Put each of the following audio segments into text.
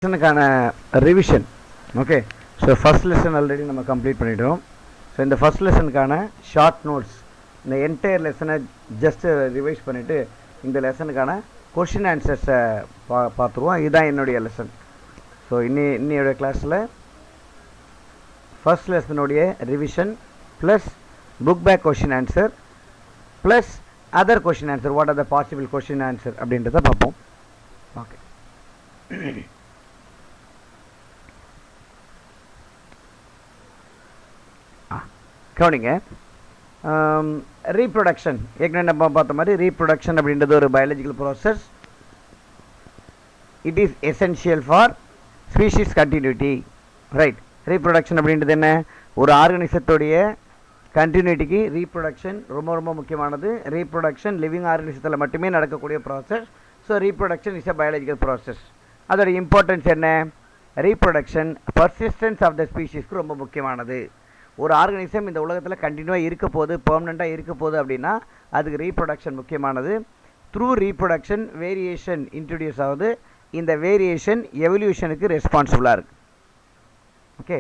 லெசனுக்கான revision. Okay, so first lesson already நம்ம complete பண்ணிட்டோம். So இந்த ஃபஸ்ட் லெசனுக்கான ஷார்ட் நோட்ஸ், இந்த என்டையர் லெசனை ஜஸ்ட் ரிவைஸ் பண்ணிவிட்டு இந்த லெசனுக்கான கொஷின் ஆன்சர்ஸை பார்த்துருவோம். இதுதான் என்னுடைய லெசன். ஸோ இன்னையோட கிளாஸில் ஃபஸ்ட் லெசனுடைய revision plus book back question answer plus other question answer, what are the possible question answer அப்படின்றத பார்ப்போம். ஓகே, கவனிங்க. ரீப்ரொடக்ஷன், ஏற்கனவே நம்ம பார்த்த மாதிரி ரீப்ரொடக்ஷன் அப்படின்றது ஒரு biological process. It is essential for species continuity. Right, reproduction அப்படின்றது என்ன? ஒரு ஆர்கனிசத்துடைய கண்டினியூட்டிக்கு ரீப்ரொடக்ஷன் ரொம்ப ரொம்ப முக்கியமானது. ரீப்ரொடக்ஷன் லிவிங் ஆர்கனிசத்தில் மட்டுமே நடக்கக்கூடிய process. So reproduction is a biological process. அதோட இம்பார்ட்டன்ஸ் என்ன? ரீப்ரொடக்ஷன் பர்சிஸ்டன்ஸ் ஆஃப் த ஸ்பீஷீஸ்க்கு ரொம்ப முக்கியமானது. ஒரு ஆர்கனிசம் இந்த உலகத்தில் கண்டினியூவாக இருக்க போகுது, பெர்மனெண்ட்டாக இருக்க போகுது அப்படின்னா அதுக்கு ரீப்ரொடக்ஷன் முக்கியமானது. த்ரூ ரீப்ரொடக்ஷன் வேரியேஷன் இன்ட்ரடியூஸ் ஆகுது. இந்த வேரியேஷன் எவல்யூஷனுக்கு ரெஸ்பான்சிபிளாக இருக்குது. ஓகே,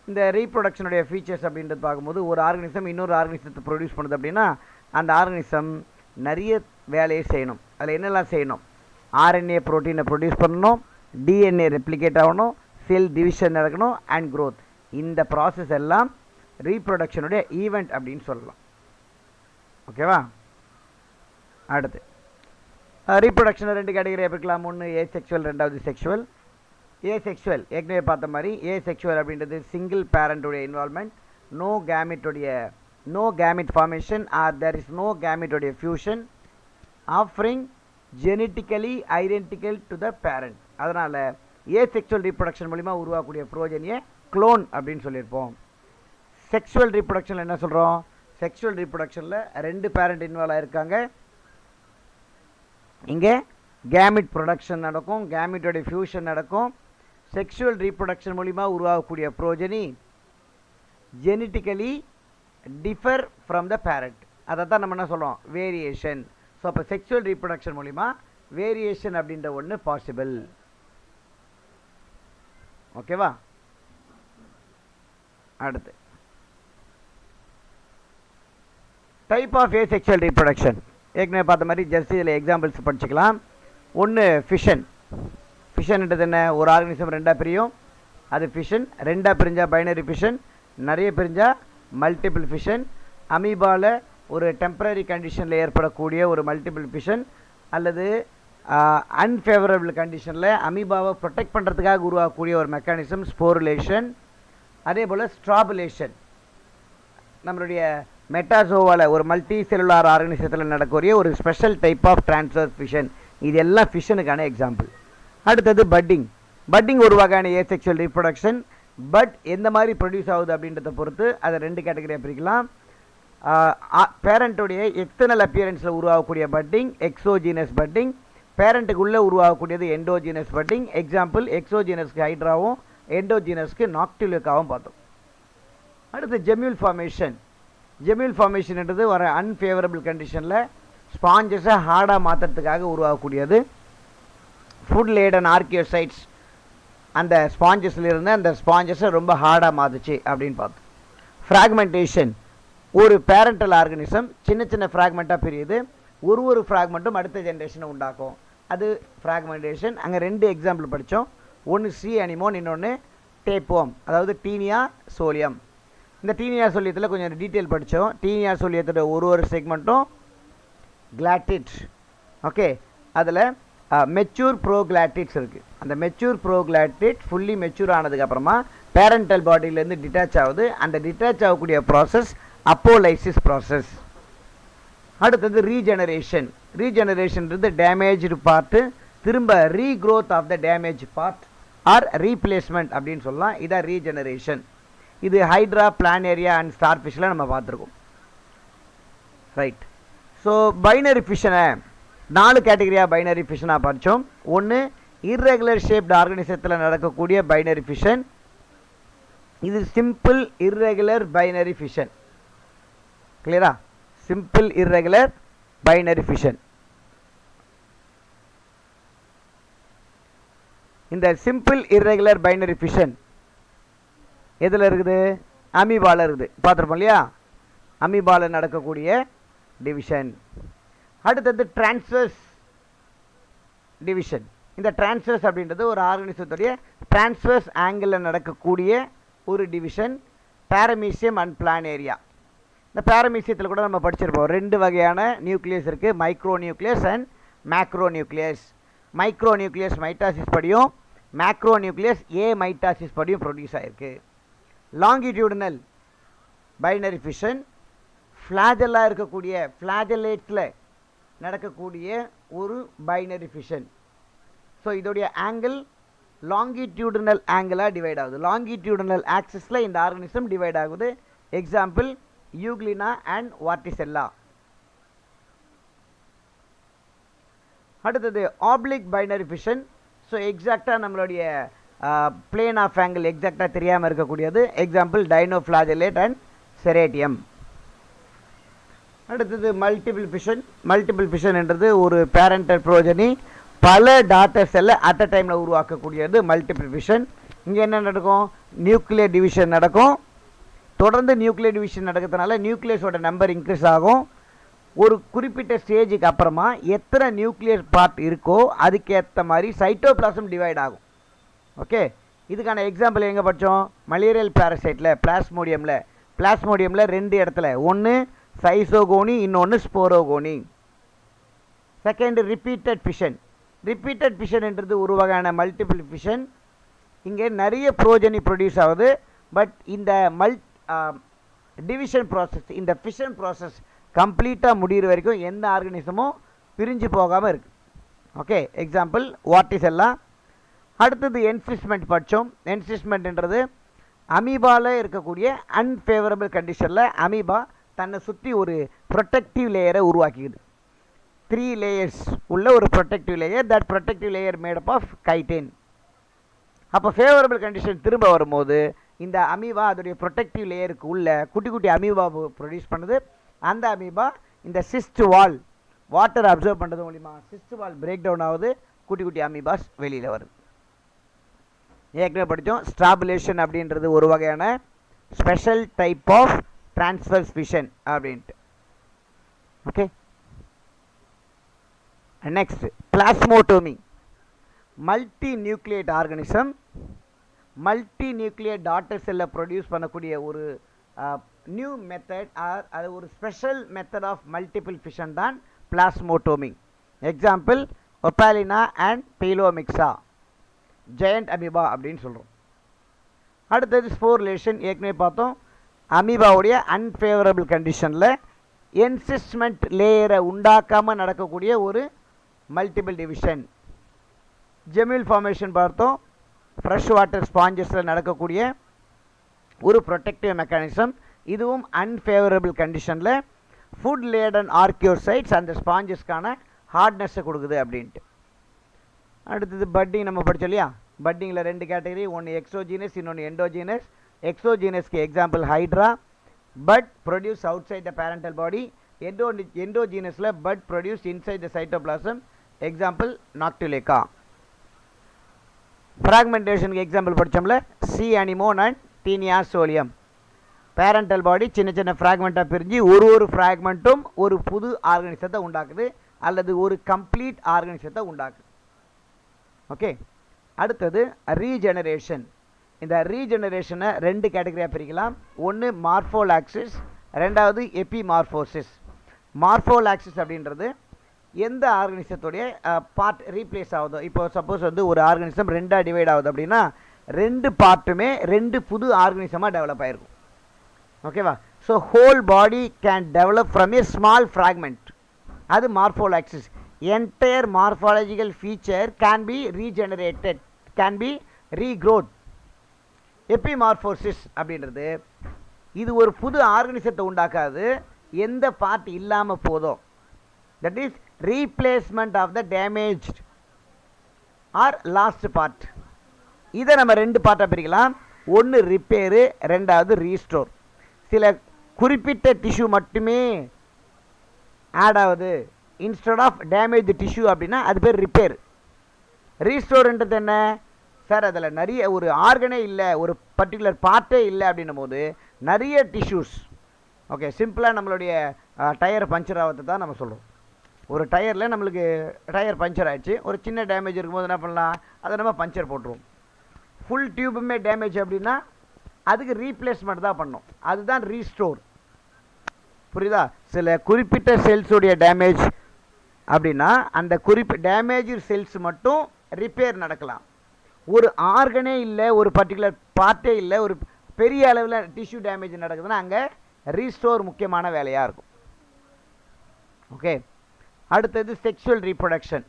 இந்த ரீப்ரொடக்ஷனுடைய ஃபீச்சர்ஸ் அப்படின்றது பார்க்கும்போது, ஒரு ஆர்கனிசம் இன்னொரு ஆர்கனிசத்தை ப்ரொடியூஸ் பண்ணுது அப்படின்னா அந்த ஆர்கனிசம் நிறைய வேலையை செய்யணும். அதில் என்னெல்லாம் செய்யணும்? ஆர்என்ஏ ப்ரோட்டீனை ப்ரொடியூஸ் பண்ணணும், டிஎன்ஏ ரெப்ளிகேட் ஆகணும், செல் டிவிஷன் நடக்கணும் அண்ட் க்ரோத். இந்த ப்ராசஸ் எல்லாம் ரீப்ரொடக்ஷனுடைய ஈவெண்ட் அப்படின்னு சொல்லலாம். ஓகேவா? அடுத்து ரீப்ரொடக்ஷனை ரெண்டு கேட்டகரியாக பிரிக்கலாம். ஒன்று ஏ செக்ஷுவல், ரெண்டாவது செக்ஷுவல். ஏ செக்ஷுவல் ஏற்கனவே பார்த்த மாதிரி ஏ செக்ஷுவல் அப்படின்றது சிங்கிள் பேரண்ட்டுடைய involvement, no gamete formation or there is no கேமிட்டோடைய fusion, offspring genetically identical to the parent. அதனால் ஏ செக்ஷுவல் ரீப்ரொடக்ஷன் மூலிமா உருவாக்கக்கூடிய புரோஜனியை க்ளோன் அப்படின்னு சொல்லியிருப்போம். செக்ஷுவல் ரீப்ரொடக்ஷனில் என்ன சொல்கிறோம்? செக்ஷுவல் ரீப்ரொடக்ஷனில் ரெண்டு பேரண்ட் இன்வால்வ் ஆகிருக்காங்க. இங்கே கேமிட் ப்ரொடக்ஷன் நடக்கும், கேமிட்டோடைய ஃபியூஷன் நடக்கும். செக்ஷுவல் ரீப்ரொடக்ஷன் மூலிமா உருவாகக்கூடிய progeny genetically differ from the parent. அதை தான் நம்ம என்ன சொல்கிறோம்? வேரியேஷன். ஸோ அப்போ செக்ஷுவல் ரீப்ரொடக்ஷன் மூலிமா வேரியேஷன் அப்படின்ற ஒன்று பாசிபிள். ஓகேவா? அடுத்து type of asexual reproduction. ஏற்கனவே பார்த்த மாதிரி ஜஸ்ட் இதில் எக்ஸாம்பிள்ஸ் படிச்சுக்கலாம். ஒன்று ஃபிஷன். ஃபிஷன்ன்றது என்ன? ஒரு ஆர்கனிசம் ரெண்டாக பிரியும், அது ஃபிஷன். ரெண்டாக பிரிஞ்சால் பைனரி ஃபிஷன், நிறைய பிரிஞ்சால் மல்டிபிள் ஃபிஷன். அமீபாவில் ஒரு டெம்பரரி கண்டிஷனில் ஏற்படக்கூடிய ஒரு மல்டிபிள் ஃபிஷன், அல்லது அன்ஃபேவரபிள் கண்டிஷனில் அமீபாவை ப்ரொடெக்ட் பண்ணுறதுக்காக உருவாக்கக்கூடிய ஒரு மெக்கானிசம் ஸ்போருலேஷன். அதே போல் ஸ்ட்ராபுலேஷன், நம்மளுடைய மெட்டாசோவாவில் ஒரு மல்டி செல்லுலார் ஆர்கனிசத்தில் நடக்கக்கூடிய ஒரு special type of transfer fission. இது எல்லாம் ஃபிஷனுக்கான எக்ஸாம்பிள். அடுத்தது பட்டிங். பட்டிங் ஒரு வகையான ஏ செக்ஷுவல் ரீப்ரொடக்ஷன். பட் எந்த மாதிரி ப்ரொடியூஸ் ஆகுது அப்படின்றத பொறுத்து அதை ரெண்டு கேட்டகரியாக பிரிக்கலாம். பேரண்ட்டுடைய எக்ஸ்டர்னல் அப்பியரன்ஸில் உருவாகக்கூடிய பட்டிங் எக்ஸோஜீனஸ் பட்டிங், பேரண்ட்டுக்குள்ளே உருவாகக்கூடியது எண்டோஜீனஸ் பட்டிங். எக்ஸாம்பிள், எக்ஸோஜீனஸ்க்கு ஹைட்ராவும் எண்டோஜீனஸ்க்கு நாக்டிலுக்காகவும் பார்த்தோம். அடுத்து ஜெம்யூல் ஃபார்மேஷன். ஜெம்யூல் ஃபார்மேஷன்ன்றது ஒரு அன்ஃபேவரபிள் கண்டிஷனில் ஸ்பாஞ்சஸை ஹார்டாக மாற்றுறதுக்காக உருவாகக்கூடியது. ஃபுட் லேடன் ஆர்கியோசைட்ஸ் அந்த ஸ்பாஞ்சஸில் இருந்து அந்த ஸ்பாஞ்சஸை ரொம்ப ஹார்டாக மாற்றுச்சு அப்படின்னு பார்த்தோம். ஃப்ராக்மெண்டேஷன், ஒரு பேரண்டல் ஆர்கனிசம் சின்ன சின்ன ஃப்ராக்மெண்ட்டாக பிரியுது, ஒரு ஃப்ராக்மெண்ட்டும் அடுத்த ஜென்ரேஷனை உண்டாக்கும், அது ஃப்ராக்மெண்டேஷன். அங்கே ரெண்டு எக்ஸாம்பிள் படித்தோம். ஒன்று சி அனிமோன், இன்னொன்று டேப்போம், அதாவது டீனியா சோலியம். இந்த டீனியா சோலியத்தில் கொஞ்சம் டீட்டெயில் படித்தோம். டீனியா சோலியத்தோட ஒரு செக்மெண்ட்டும் கிளாட்டிட். ஓகே, அதில் மெச்சூர் ப்ரோக்ளாட்டிட்ஸ் இருக்குது. அந்த மெச்சூர் ப்ரோக்ளாட்டிட் ஃபுல்லி மெச்சூர் ஆனதுக்கப்புறமா பேரண்டல் பாடியிலேருந்து டிட்டாச் ஆகுது. அந்த டிட்டாச் ஆகக்கூடிய ப்ராசஸ் அப்போலைசிஸ் ப்ராசஸ். அடுத்தது ரீஜெனரேஷன். ரீஜெனரேஷன்றது டேமேஜ்டு பார்ட்டு திரும்ப regrowth of the damage part or replacement அப்படின்னு சொல்லலாம். இதான் ரீஜெனரேஷன். இது ஹைட்ரா, பிளானேரியா அண்ட் ஸ்டார் ஃபிஷ்ஷில் நம்ம பார்த்துருக்கோம். ரைட். ஸோ பைனரி ஃபிஷனை 4 கேட்டகரியாக பைனரி ஃபிஷனாக படித்தோம். ஒன்று இர்ரெகுலர் ஷேப்டு ஆர்கனிசத்தில் நடக்கக்கூடிய பைனரி ஃபிஷன். இது சிம்பிள் இர்ரெகுலர் பைனரி ஃபிஷன். கிளியரா? Simple irregular binary fission. இந்த சிம்பிள் இர்ரெகுலர் பைனரி ஃபிஷன் எதில் இருக்குது? அமீபால இருக்குது. பார்த்துருப்போம் இல்லையா? அமீபால நடக்கக்கூடிய டிவிஷன். அடுத்தது டிரான்ஸ்வர்ஸ் டிவிஷன். இந்த டிரான்ஸ்வர்ஸ் அப்படின்றது ஒரு ஆர்கனிசத்துடைய டிரான்ஸ்வர்ஸ் ஆங்கிளில் நடக்கக்கூடிய ஒரு டிவிஷன். பேரமீசியம் and planaria. இந்த பேரமீசியத்தில் கூட நம்ம படிச்சிருப்போம். 2 வகையான நியூக்ளியஸ் இருக்குது, micro nucleus and macro nucleus. Micro nucleus mitosis படியும், மேக்ரோ நியூக்ளியஸ் ஏ மைட்டாசிஸ் படியும் ப்ரொடியூஸ் ஆகிருக்கு. லாங்கிடியூடினல் பைனரி ஃபிஷன் ஃப்ளாஜெல்லாக இருக்கக்கூடிய ஃப்ளாஜெலேட்டில் நடக்கக்கூடிய ஒரு பைனரி ஃபிஷன். ஸோ இதோடைய ஆங்கிள் லாங்கிடியூடினல் ஆங்கிளாக டிவைட் ஆகுது. லாங்கிடியூடினல் ஆக்சிஸில் இந்த ஆர்கனிசம் டிவைட் ஆகுது. Example Euglena and Vorticella. அடுத்தது ஆப்ளிக் பைனரி ஃபிஷன். ஸோ எக்ஸாக்டாக நம்மளுடைய பிளேன் ஆஃப் ஆங்கிள் எக்ஸாக்டாக தெரியாமல் இருக்கக்கூடியது. Example dinoflagellate and Ceratium. அடுத்தது மல்டிபிள் ஃபிஷன். மல்டிபிள் ஃபிஷன் என்றது ஒரு பேரண்டல் ப்ரோஜனி பல டாட்டர் செல்லை அட் அ டைமில் உருவாக்கக்கூடியது மல்டிபிள் ஃபிஷன். இங்கே என்ன நடக்கும்? நியூக்ளியர் டிவிஷன் நடக்கும். தொடர்ந்து நியூக்ளியர் டிவிஷன் நடக்கிறதுனால நியூக்ளியஸோட நம்பர் இன்க்ரீஸ் ஆகும். ஒரு குறிப்பிட்ட ஸ்டேஜுக்கு அப்புறமா எத்தனை நியூக்ளியர் பார்ட் இருக்கோ அதுக்கேற்ற மாதிரி சைட்டோபிளாசம் டிவைட் ஆகும். ஓகே, இதுக்கான எக்ஸாம்பிள் எங்கே படித்தோம்? மலேரியல் பேரசைட்டில் பிளாஸ்மோடியமில் 2 இடத்துல, ஒன்று சைசோகோனி, இன்னொன்று sporogony. Second repeated fission. Repeated fission என்றது ஒரு வகையான மல்டிபிள் ஃபிஷன். இங்கே நிறைய ப்ரோஜனி ப்ரொடியூஸ் ஆகுது. பட் இந்த டிவிஷன் ப்ராசஸ், இந்த ஃபிஷன் ப்ராசஸ் கம்ப்ளீட்டாக முடிகிற வரைக்கும் எந்த ஆர்கனிசமும் பிரிஞ்சு போகாமல் இருக்குது. Okay, example Vorticella. அடுத்தது என்சிஸ்மெண்ட் படித்தோம். என்சிஸ்மெண்ட்ன்றது அமீபாவில் இருக்கக்கூடிய அன்ஃபேவரபிள் கண்டிஷனில் அமீபா தன்னை சுற்றி ஒரு ப்ரொடெக்டிவ் லேயரை உருவாக்கிக்குது. 3 லேயர்ஸ் உள்ள ஒரு protective layer. That protective layer made up of chitin. அப்போ ஃபேவரபிள் கண்டிஷன் திரும்ப வரும்போது இந்த அமீபா அதோடைய ப்ரொடெக்டிவ் லேயருக்கு உள்ள குட்டி குட்டி அமீபா ப்ரொடியூஸ் பண்ணுது. அந்த அமீபா இந்த சிஸ்ட் வால் வாட்டர் அப்சர்வ் பண்ணுறது மூலிமா சிஸ்ட் வால் பிரேக் டவுன் ஆகுது. குட்டி குட்டி அமீபாஸ் வெளியில் வருது. ஏற்கனவே படித்தோம். ஸ்ட்ராபுலேஷன் அப்படின்றது ஒரு வகையான special type of transverse fission அப்படின்ட்டு. Okay, next plasmotomy. Multi nucleate organism multi nucleate daughter செல்லை ப்ரொடியூஸ் பண்ணக்கூடிய ஒரு நியூ மெத்தட், அது ஒரு special method of multiple fission தான் plasmotomy. Example Opalina and Pelomyxa, giant amoeba அப்படின்னு சொல்கிறோம். அடுத்தது ஸ்போர்லேஷன். ஏற்கனவே பார்த்தோம். அமீபாவுடைய அன்ஃபேவரபிள் கண்டிஷனில் என்சிஸ்மெண்ட் லேயரை உண்டாக்காமல் நடக்கக்கூடிய ஒரு மல்டிபிள் டிவிஷன். ஜெமில் ஃபார்மேஷன் பார்த்தோம். ஃப்ரெஷ் வாட்டர் ஸ்பாஞ்சஸில் நடக்கக்கூடிய ஒரு ப்ரொடெக்டிவ் மெக்கானிசம். இதுவும் அன்ஃபேவரபிள் கண்டிஷனில் ஃபுட் லேடன் ஆர்கியோசைட்ஸ் அந்த ஸ்பாஞ்சஸ்க்கான ஹார்ட்னஸை கொடுக்குது அப்படின்ட்டு. அடுத்தது பட்டிங் நம்ம படித்தோம் இல்லையா? பட்டிங்கில் 2 கேட்டகரி, ஒன்று எக்ஸோஜீனஸ், இன்னொன்று எண்டோஜீனஸ். எக்ஸோஜீனஸ்க்கு example hydra, bud produce outside the parental body. எண்டோஜீனஸில் bud produce inside the cytoplasm. Example noctiluca. ஃப்ராக்மெண்டேஷனுக்கு எக்ஸாம்பிள் படித்தோம்ல, sea anemone and taenia solium. Parental body சின்ன சின்ன ஃப்ராக்மெண்ட்டாக பிரிஞ்சு ஒரு ஃப்ராக்மெண்ட்டும் ஒரு புது ஆர்கனிசத்தை உண்டாக்குது அல்லது ஒரு கம்ப்ளீட் ஆர்கனிசத்தை உண்டாக்குது. ஓகே, அடுத்தது ரீஜெனரேஷன். இந்த ரீஜெனரேஷனை 2 கேட்டகரியாக பிரிக்கலாம். ஒன்று மார்ஃபோலாக்சிஸ், ரெண்டாவது எபிமார்ஃபோசிஸ். மார்ஃபோலாக்சிஸ் அப்படின்றது எந்த ஆர்கனிசத்துடைய பார்ட் ரீப்ளேஸ் ஆகுதோ. இப்போ சப்போஸ் வந்து ஒரு ஆர்கனிசம் 2ஆக டிவைட் ஆகுது அப்படின்னா 2 பார்ட்டுமே 2 புது ஆர்கனிசமாக டெவலப் ஆகிருக்கும். ஓகேவா? So whole body can develop from a small fragment. அது morphallaxis. Entire morphological feature can be regenerated, can be regrowth. Epimorphosis அப்படின்றது இது ஒரு புது ஆர்கனிசத்தை உண்டாக்காது, எந்த பார்ட் இல்லாமல் போதும். That is replacement of the damaged or lost part. இதை நம்ம 2 பார்ட்டாக பிரிக்கலாம். ஒன்று ரிப்பேரு, ரெண்டாவது ரீஸ்டோர். சில குறிப்பிட்ட டிஷ்யூ மட்டுமே ஆட் ஆகுது இன்ஸ்டெட் ஆஃப் டேமேஜ் டிஷ்யூ அப்படின்னா அது பேர் ரிப்பேர். ரீஸ்டோர்ன்றது என்ன? சார் அதில் நிறைய ஒரு ஆர்கனே இல்லை, ஒரு பர்டிகுலர் பார்ட்டே இல்லை அப்படின்னும் போது நிறைய டிஷ்யூஸ். ஓகே, சிம்பிளாக நம்மளுடைய டயர் பஞ்சர் ஆகிறத தான் நம்ம சொல்கிறோம். ஒரு டயரில் நம்மளுக்கு டயர் பஞ்சர் ஆகிடுச்சு, ஒரு சின்ன டேமேஜ் இருக்கும்போது என்ன பண்ணலாம், அதை நம்ம பஞ்சர் போட்டுருவோம். ஃபுல் டியூபுமே டேமேஜ் அப்படின்னா அதுக்கு ரீப்ளேஸ்மெண்ட் தான் பண்ணோம், அதுதான் ரீஸ்டோர். புரியுதா? சில குறிப்பிட்ட செல்ஸுடைய டேமேஜ் அப்படின்னா அந்த டேமேஜ் செல்ஸ் மட்டும் ரிப்பேர் நடக்கலாம். ஒரு ஆர்கனே இல்லை, ஒரு பர்டிகுலர் பார்ட்டே இல்லை, ஒரு பெரிய அளவில் டிஷ்யூ டேமேஜ் நடக்குதுன்னா அங்கே ரீஸ்டோர் முக்கியமான வேலையாக இருக்கும். ஓகே, அடுத்தது செக்ஷுவல் ரீப்ரொடக்ஷன்.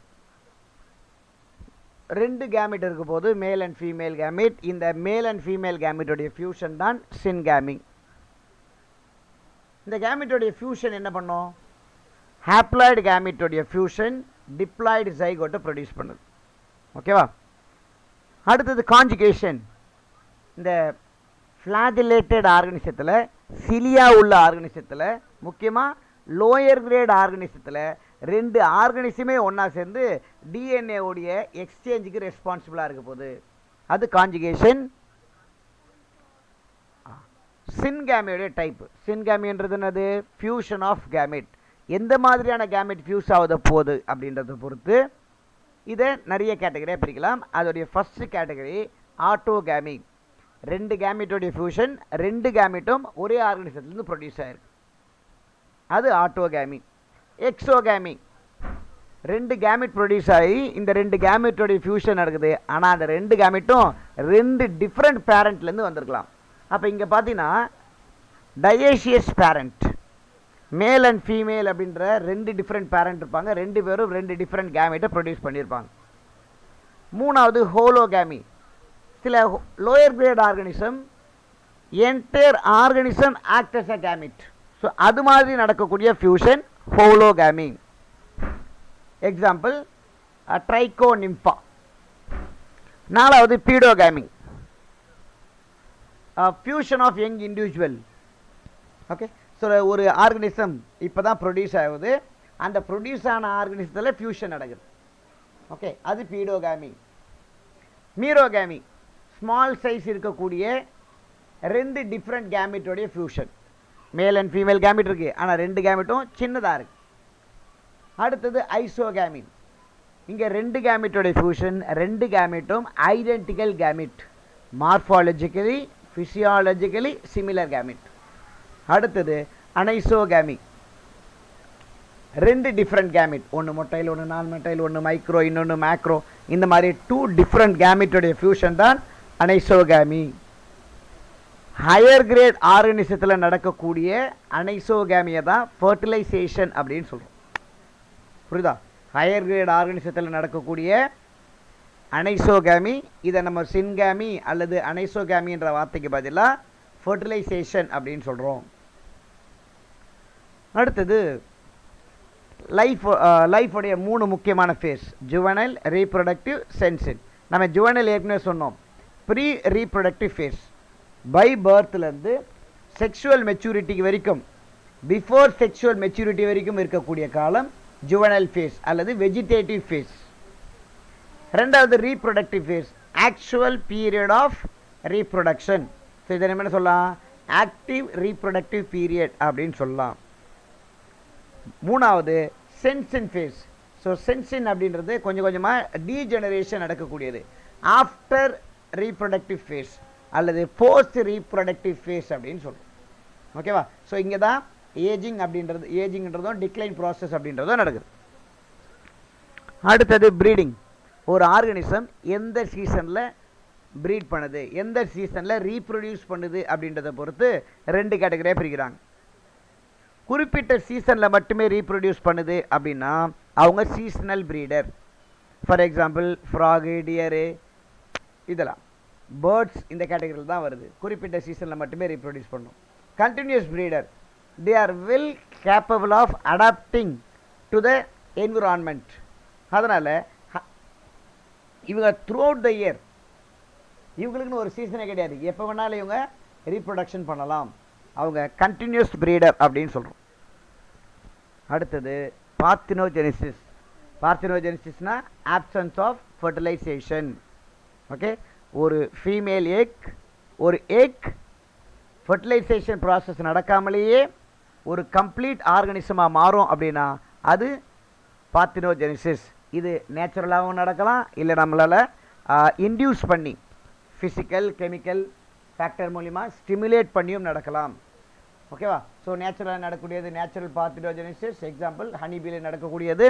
2 கேமிட் இருக்க போது மேல் அண்ட் ஃபீமேல் கேமிட். இந்த மேல் அண்ட் ஃபீமேல் கேமிட்டோடைய ஃபியூஷன் தான் சின்கேமிங். இந்த கேமிட்டோடைய ஃபியூஷன் என்ன பண்ணோம்? ஹாப்ளாய்டு கேமிட்டோடைய ஃபியூஷன் டிப்ளாய்டு ஜைகோட்டை ப்ரொடியூஸ் பண்ணுது. ஓகேவா? அடுத்தது கான்ஜுகேஷன். இந்த ஃப்ளாஜிலேட்டட் ஆர்கனிசத்தில், சிலியா உள்ள ஆர்கனிசத்தில், முக்கியமாக லோயர் கிரேட் ஆர்கனிசத்தில் 2 ஆர்கனிசமே ஒன்றா சேர்ந்து டிஎன்ஏ உடைய எக்ஸ்சேஞ்சுக்கு ரெஸ்பான்சிபிளாக இருக்க போகுது, அது கான்ஜுகேஷன். சின்கேமியோடைய டைப். சின்கேமின்றது என்னது? Fusion of gamete. எந்த மாதிரியான கேமிட் ஃபியூஸ் ஆகுத போகுது அப்படின்றத பொறுத்து இதை நிறைய கேட்டகரியாக பிரிக்கலாம். அதோடைய ஃபஸ்ட்டு கேட்டகரி ஆட்டோகேமி. 2 கேமிட்டோடைய ஃபியூஷன், 2 கேமிட்டும் ஒரே ஆர்கனிசத்துலேருந்து ப்ரொடியூஸ் ஆகிருக்கு, அது ஆட்டோகேமி. எக்ஸோகேமி. 2 கேமிட் ப்ரொடியூஸ் ஆகி இந்த 2 கேமிட்டோடைய ஃபியூஷன் நடக்குது, ஆனால் அந்த 2 கேமிட்டும் 2 டிஃப்ரெண்ட் பேரண்ட்லேருந்து வந்திருக்கலாம். அப்போ இங்கே பார்த்தீங்கன்னா டயேஷியஸ் பேரண்ட், மேல் அண்ட் ஃபீமேல் அப்படின்ற 2 டிஃப்ரெண்ட் பேரண்ட் இருப்பாங்க, 2 பேரும் 2 டிஃப்ரெண்ட் கேமிட்டை ப்ரொடியூஸ் பண்ணியிருப்பாங்க. 3வது ஹோலோகேமி. சில lower grade organism entire organism act as a gamete, so அது மாதிரி நடக்கக்கூடிய ஃபியூஷன் ஹோலோகேமி. Example trichonympha. 4வது paedogamy, fusion of young individual. Okay, so ஒரு ஆர்கனிசம் இப்போ தான் ப்ரொடியூஸ் ஆகுது, அந்த ப்ரொடியூஸ் ஆன ஆர்கனிசத்தில் ஃபியூஷன் நடக்குது. ஓகே, அது பீடோகேமி. மீரோகேமி, ஸ்மால் சைஸ் இருக்கக்கூடிய 2 டிஃப்ரெண்ட் கேமிட்டோடைய fusion. Male and female gamete இருக்குது, ஆனால் 2 கேமிட்டும் சின்னதாக இருக்குது. அடுத்தது ஐசோகேமி. இங்கே 2 கேமிட்டோடைய ஃபியூஷன், 2 கேமிட்டும் identical gamete, morphologically physiologically similar gamete. அடுத்தது அனைசோகேமி. 2 டிஃப்ரெண்ட் கேமிட், ஒன்று மொட்டைல், ஒன்று நான் மொட்டைல், ஒன்று மைக்ரோ, இன்னொன்று மேக்ரோ, இந்த மாதிரி 2 டிஃப்ரெண்ட் கேமிட்டோடைய ஃபியூஷன் தான் அனைசோகேமி. ஹையர் கிரேட் ஆர்கனிசத்தில் நடக்கக்கூடிய அனைசோகேமியை தான் ஃபர்டிலைசேஷன் அப்படின்னு சொல்கிறோம். புரியுதா? ஹையர் கிரேட் ஆர்கனிசத்தில் நடக்கக்கூடிய அனைசோகேமி, இதை நம்ம சின்கேமி அல்லது அனைசோகேமின்ற வார்த்தைக்கு பதிலாக ஃபர்டிலைசேஷன் அப்படின்னு சொல்கிறோம். அடுத்தது லைஃபுடைய 3 முக்கியமான ஃபேஸ்: ஜுவனைல், ரீப்ரொடக்டிவ், சென்சின். நம்ம ஜுவனைல் ஏற்கனவே சொன்னோம், ப்ரீ ரீப்ரொடக்டிவ் ஃபேஸ். பை பர்த்லேருந்து செக்ஷுவல் மெச்சூரிட்டிக்கு வரைக்கும், பிஃபோர் செக்ஷுவல் மெச்சூரிட்டி வரைக்கும் இருக்கக்கூடிய காலம் ஜுவனைல் ஃபேஸ் அல்லது வெஜிடேட்டிவ் ஃபேஸ். 2வது reproductive phase, actual period of reproduction. So இதை என்ன சொல்லலாம்? ஆக்டிவ் ரீப்ரொடக்டிவ் பீரியட் அப்படின்னு சொல்லலாம். 3வது சென்சின் ஃபேஸ். ஸோ சென்சின் அப்படின்றது கொஞ்சம் கொஞ்சமாக டீஜெனரேஷன் நடக்கக்கூடியது, ஆஃப்டர் ரீப்ரொடக்டிவ் ஃபேஸ் அல்லது போஸ்ட் ரீப்ரொடக்டிவ் ஃபேஸ் அப்படின்னு சொல்கிறோம். ஓகேவா? ஸோ இங்கே தான் ஏஜிங்ன்றதும் டிக்ளைன் ப்ராசஸ் அப்படின்றதும் நடக்குது. அடுத்தது ப்ரீடிங். ஒரு ஆர்கனிசம் எந்த சீசனில் ப்ரீட் பண்ணுது, எந்த சீசனில் ரீப்ரொடியூஸ் பண்ணுது அப்படின்றத பொறுத்து 2 கேட்டகரியாக பிரிக்கிறாங்க. குறிப்பிட்ட சீசனில் மட்டுமே ரீப்ரொடியூஸ் பண்ணுது அப்படின்னா அவங்க seasonal breeder. For example frog, deer, இதெல்லாம் பேர்ட்ஸ் இந்த கேட்டகரியில் தான் வருது, குறிப்பிட்ட சீசனில் மட்டுமே ரீப்ரொடியூஸ் பண்ணும். Continuous breeder, they are well capable of adapting to the environment. அதனால் இவங்க த்ரூஅவுட் த இயர், இவங்களுக்குன்னு ஒரு சீசனே கிடையாது, எப்போ வேணாலும் இவங்க ரீப்ரொடக்ஷன் பண்ணலாம், அவங்க கண்டினியூஸ் ப்ரீடர் அப்படின்னு சொல்கிறோம். அடுத்தது பார்த்தினோஜெனிசிஸ். பார்த்தினோஜெனிசிஸ்னா ஆப்சன்ஸ் ஆஃப் ஃபர்டிலைசேஷன். ஓகே, ஒரு ஃபீமேல் எக், ஒரு எக் ஃபர்டிலைசேஷன் ப்ராசஸ் நடக்காமலேயே ஒரு கம்ப்ளீட் ஆர்கனிசமாக மாறும் அப்படின்னா அது பார்த்தினோஜெனிசிஸ். இது நேச்சுரலாகவும் நடக்கலாம், இல்லை நம்மளால் இன்டியூஸ் பண்ணி ஃபிசிக்கல் கெமிக்கல் ஃபேக்டர் மூலிமா ஸ்டிமுலேட் பண்ணியும் நடக்கலாம். ஓகேவா? ஸோ நேச்சுரலாக நடக்கக்கூடியது நேச்சுரல் பார்த்தினோஜெனிசிஸ். எக்ஸாம்பிள் ஹனிபீல நடக்கக்கூடியது,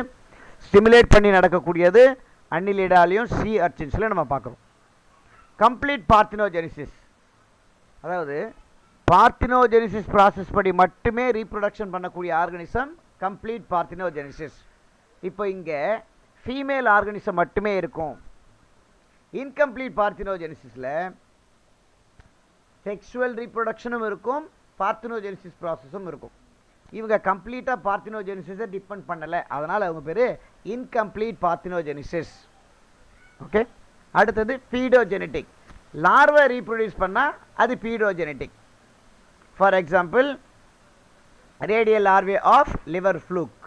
ஸ்டிமுலேட் பண்ணி நடக்கக்கூடியது அன்னிலிடாலையும் சி அர்ச்சின்ஸில் நம்ம பார்க்குறோம். கம்ப்ளீட் பார்த்தினோஜெனிசிஸ், அதாவது பார்த்தினோஜெனிசிஸ் ப்ராசஸ் படி மட்டுமே ரீப்ரொடக்ஷன் பண்ணக்கூடிய ஆர்கனிசம் கம்ப்ளீட் பார்த்தினோஜெனிசிஸ். இப்போ இங்கே ஃபீமேல் ஆர்கனிசம் மட்டுமே இருக்கும். இன்கம்ப்ளீட் பார்த்தினோஜெனிசிஸில் செக்ஷுவல் ரீப்ரொடக்ஷனும் இருக்கும், பார்த்தினோஜெனிசிஸ் ப்ராசஸும் இருக்கும். இவங்க கம்ப்ளீட்டாக பார்த்தினோஜெனிசிஸை டிபெண்ட் பண்ணலை, அதனால் அவங்க பேர் இன்கம்ப்ளீட் பார்த்தினோஜெனிசிஸ். ஓகே, அடுத்தது பீடோஜெனட்டிக். லார்வை ரீப்ரொடியூஸ் பண்ணால் அது paedogenetic. For example redial larvae of liver fluke.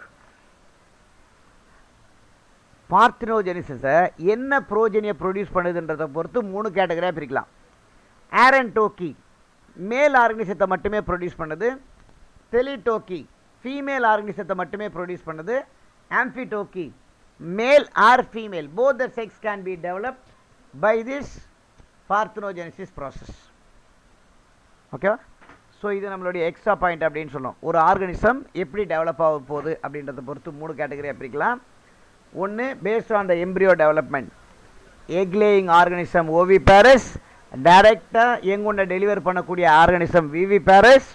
பார்த்தினோஜெனிசிஸை என்ன ப்ரோஜெனியை ப்ரொடியூஸ் பண்ணுதுன்றதை பொறுத்து 3 கேட்டகரியாக பிரிக்கலாம். ஆரன்டோக்கி மேல் ஆர்கனிசத்தை மட்டுமே ப்ரொடியூஸ் பண்ணுது, டெலிடோக்கி ஃபீமேல் ஆர்கனிசத்தை மட்டுமே ப்ரொடியூஸ் பண்ணுது, amphitoky male or female both the sex can be developed by this parthenogenesis process. ஓகேவா? ஸோ இது நம்மளுடைய எக்ஸ்ட்ரா பாயிண்ட் அப்படின்னு சொன்னோம். ஒரு ஆர்கனிசம் எப்படி டெவலப் ஆக போகுது அப்படின்றத பொறுத்து 3 கேட்டகரியாக பிரிக்கலாம். ஒன்று based on the embryo development, egg laying organism oviparous, டைரெக்டாக எங்குண்ட டெலிவர் பண்ணக்கூடிய ஆர்கனிசம் விவிபேரஸ்.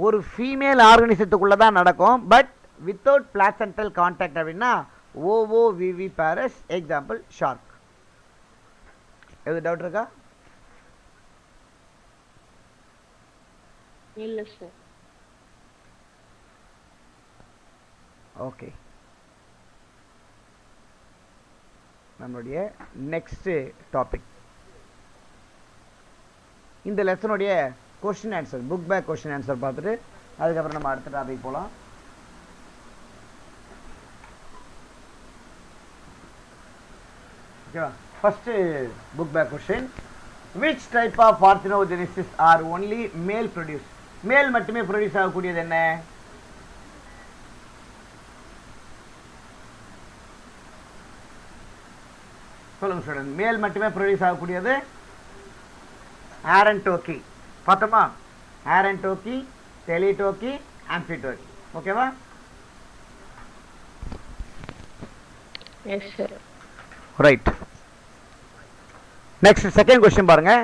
ஒரு ஃபீமேல் ஆர்கனிசத்துக்குள்ளே தான் நடக்கும், பட் வித்தவுட் பிளாசென்டல் கான்டாக்ட் அப்படின்னா ஓஓ விவிபேரஸ். Example shark. எது டவுட் இருக்கா? இல்ல சார். ஓகே, நம்மளுடைய நெக்ஸ்ட் டாபிக் இந்த லெசனுடைய question answer, book back question answer பார்த்துட்டு அதுக்கப்புறம் நம்ம அடுத்த டாபிக் போகலாம். ஓகேவா? First book back question, which type of parthenogenesis are only male produced? மேல் மட்டுமே ப்ரொடியூஸ் ஆகக்கூடியது என்ன? சொல்லுங்க ஸ்டூடெண்ட். மேல் மட்டுமே ப்ரொடியூஸ் ஆகக்கூடியது ஆரன்டோக்கி. பார்த்தோமா? ஆரன்டோக்கி, டெலிடோக்கி, ஆம்பிடோக்கி. ஓகேவா? Yes sir. Right. Next second question பாருங்க.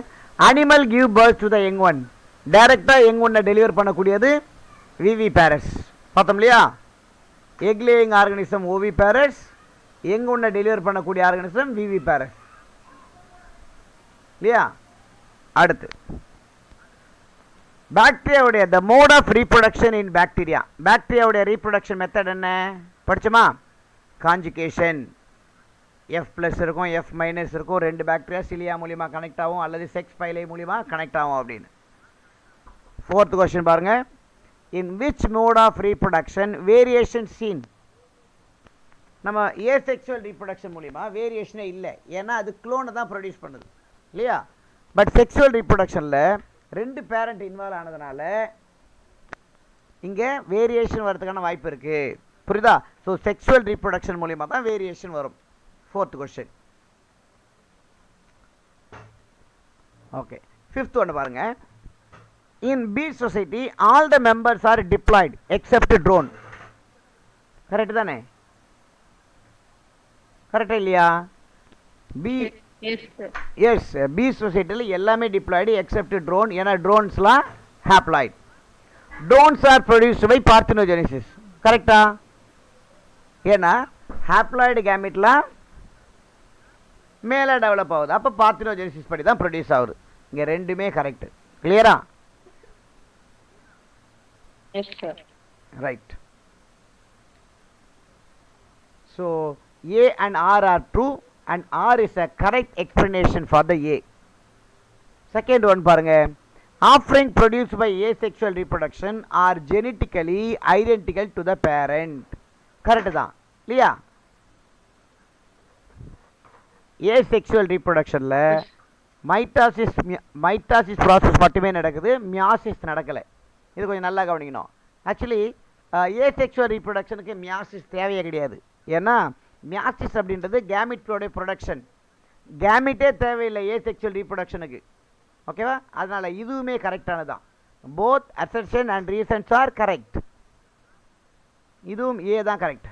Animal give birth to the young one. டைரக்டாக யங் ஒன்னை டெலிவர் பண்ணக்கூடியது விவிபேரஸ். பார்த்தோம் இல்லையா? Egg laying organism oviparous, young ஒன்னை டெலிவர் பண்ணக்கூடிய ஆர்கனிசம் விவிபேரஸ் இல்லையா? அடுத்து பாக்டீரியாவுடைய the mode of reproduction in bacteria. பாக்டீரியாவுடைய ரீப்ரொடக்ஷன் மெத்தட் என்ன படிச்சோமா? கான்ஜுகேஷன். F+ இருக்கும், F- இருக்கும். 2 பாக்டீரியா சிலியா மூலிமா கனெக்ட் ஆகும் அல்லது செக்ஸ் பைலை மூலிமா கனெக்ட் ஆகும் அப்படின்னு. 4th கொஸ்டின் பாருங்க. In which mode of reproduction variation seen? நம்ம ஏசெக்சுவல் ரீப்ரொடக்ஷன் மூலிமா வேரியேஷனே இல்லை, ஏன்னா அது குளோனை தான் ப்ரொடியூஸ் பண்ணுது இல்லையா? பட் செக்ஷுவல் ரீப்ரொடக்ஷனில் 2 பேரண்ட் இன்வால்வ் ஆனதுனால இங்கே வேரியேஷன் வரதுக்கான வாய்ப்பு இருக்குது. புரியுதா? ஸோ செக்ஷுவல் ரீப்ரொடக்ஷன் மூலிமா தான் வேரியேஷன் வரும். 4th question. ஓகே, 5th ஒன்று பாருங்க. In bee society all the members are diploid except drone. Correct தானே? கரெக்டா இல்லையா? பி எஸ், பி சொசைட்டியில் எல்லாமே டிப்ளாய்டு எக்ஸப்ட் ட்ரோன். ஏன்னா ட்ரோன்ஸ்லாம் haploid. Drones are produced by parthenogenesis. கரெக்டா? ஏன்னா ஹாப்ளாய்டு கேமிட்லாம் மேலே டெவலப் ஆகுது, அப்போ பார்த்தினோஜெனிசிஸ் படி தான் ப்ரொடியூஸ் ஆகுது. இங்கே ரெண்டுமே கரெக்டு. கிளியரா? S sir. Right. So A and R are true and R is a correct explanation for the A. Second one பாருங்க. Offspring produced by asexual reproduction are genetically identical to the parent. Correct தான் இல்லையா? Asexual ரீப்ரொடக்ஷனில் mitosis process மட்டுமே நடக்குது, meiosis நடக்கலை. இது கொஞ்சம் நல்லா கவனிக்கணும். ஆக்சுவலி ஏசெக்சுவல் ரீப்ரொடக்ஷனுக்கு மியாசிஸ் தேவையே கிடையாது. ஏன்னா மியாசிஸ் அப்படின்றது கேமிட்டோடைய ப்ரொடக்ஷன். கேமிட்டே தேவையில்லை ஏசெக்சுவல் ரீப்ரொடக்ஷனுக்கு. ஓகேவா? அதனால் இதுவுமே கரெக்டானது தான். Both assertion and reasons are correct. இதுவும் ஏ தான் கரெக்ட்.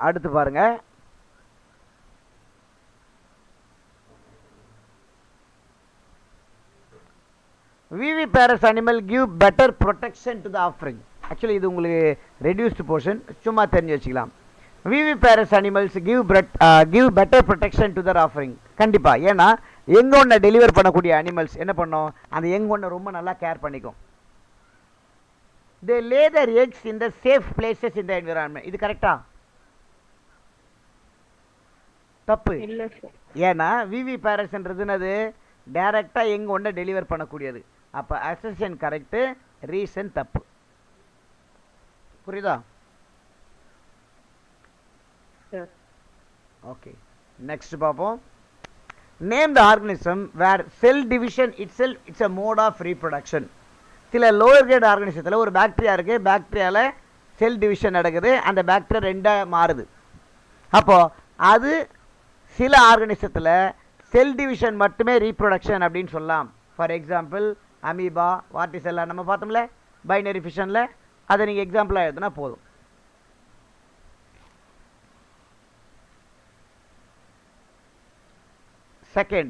அடுத்து பாருங்க, viviparous animal give better protection to the offspring. Actually இது உங்களுக்கு ரெடியூஸ்டு போர்ஷன், சும்மா தெரிஞ்சு வச்சுக்கலாம். Viviparous animals give better protection to their offspring. கண்டிப்பாக. ஏன்னா எங்கே ஒன்று டெலிவர் பண்ணக்கூடிய அனிமல்ஸ் என்ன பண்ணோம், அந்த எங்கே ஒன்று ரொம்ப நல்லா கேர் பண்ணிக்கும். They lay their eggs in the safe places in the environment. இது கரெக்டா? தப்பு. ஏன்னா விவிபேரஸ்ன்றதுனது டைரக்டாக எங்கே ஒன்று டெலிவர் பண்ணக்கூடியது. அப்போ அசர்ஷன் கரெக்டு, ரீசன் தப்பு. புரியுதா? ஓகே, நெக்ஸ்ட் பார்ப்போம். Name the organism where cell division it's a mode of reproduction. சில லோயர் கிரேட் ஆர்கனிசத்தில் ஒரு பாக்டீரியா இருக்குது, பாக்டீரியாவில் செல் டிவிஷன் நடக்குது, அந்த பாக்டீரியா ரெண்டாக மாறுது. அப்போது அது சில ஆர்கனிசத்தில் செல் டிவிஷன் மட்டுமே ரீப்ரொடக்ஷன் அப்படின்னு சொல்லலாம். ஃபார் எக்ஸாம்பிள் அமீபா, வார்டிஸ் எல்லாம் நம்ம பார்த்தோம்ல பைனரி ஃபிஷனில், அதை நீங்கள் எக்ஸாம்பிளாக எழுதுனா போதும். Second,